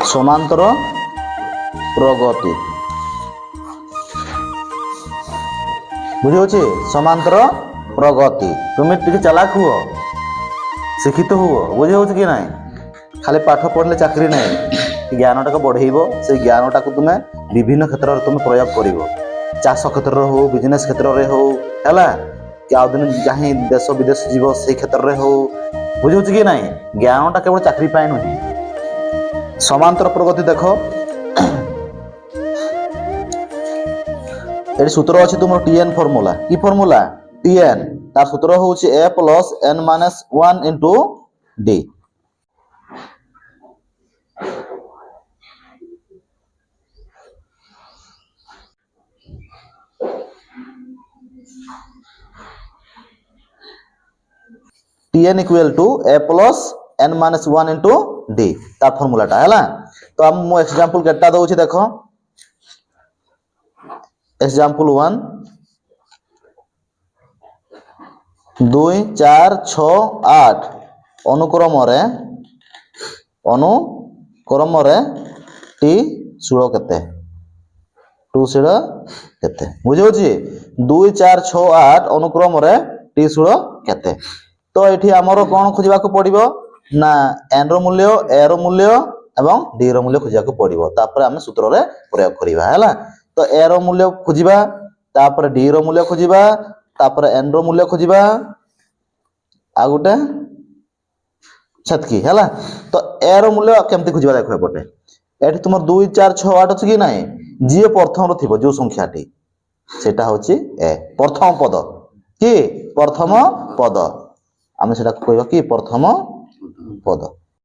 समांतर प्रगति बुझे समांतर प्रगति तुम्हें टिके चालाक हुओ शिक्षित हुओ बुझे कि ना खाली पाठ पढ़ले चाकरी ना ज्ञान टाक बढ़ेब से ज्ञान टाक तुम्हें विभिन्न क्षेत्र में तुम प्रयोग कर चाष क्षेत्र हो बिजनेस क्षेत्र में हो है कि आउ दिन जहाँ देश विदेश जीव से क्षेत्र में हो बुझे कि ना ज्ञानटा केवल चाकरी पाए नुहे समांतर प्रगति देख ये सूत्र अच्छे तुम टीएन फर्मूला की फर्मूला टीएन तार सूत्र हूँ A plus N minus 1 into D TN equal to A plus N minus 1 into D तार फर्मूलाटा है तो हम मो एग्जांपल केटा दउछि देखो एग्जांपल 1 2 4 6 8 अनुक्रम रे टी षोल केते 2 षोल केते बुझे 2 4 6 8 अनुक्रम रे टी षोल केते तो ये आमर कौन खोजा पड़ो ना एन रूल्य ए रूल्य एवं डी रूल्य खोजा पड़ो तापर आम सूत्र रे प्रयोग करवा है तो ए रूल्य खोजा तापर डी रूल्य खोजा तापर एन रूल्य खोजा आ गोटे छतकी है तो ए रूल्य केमती खोजा देख एपटे ये तुम 2 4 6 8 अच्छी कि ना जी प्रथम थी जो संख्याटी से हूँ ए प्रथम पद कि प्रथम पद आम से कह कि प्रथम पद